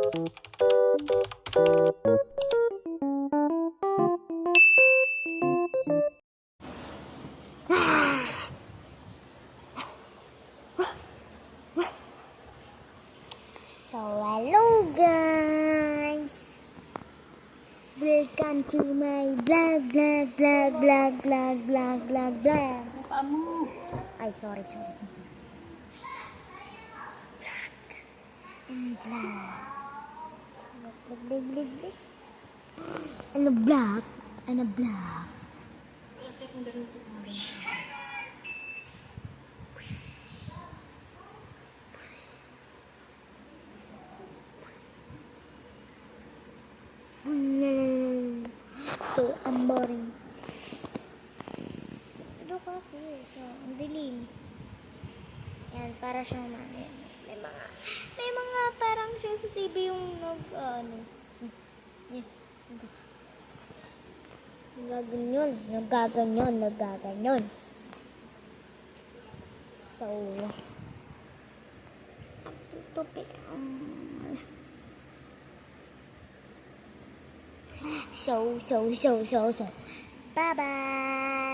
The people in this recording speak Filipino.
So, hello guys! Welcome to my vlog. Ay, sorry. Vlog. Ano vlog? So, ang boring. Ito kasi, so, ang dilim. Yan, para siyang may mga parang sensitive yung nagaganyon. So, tutupik. So. Bye-bye.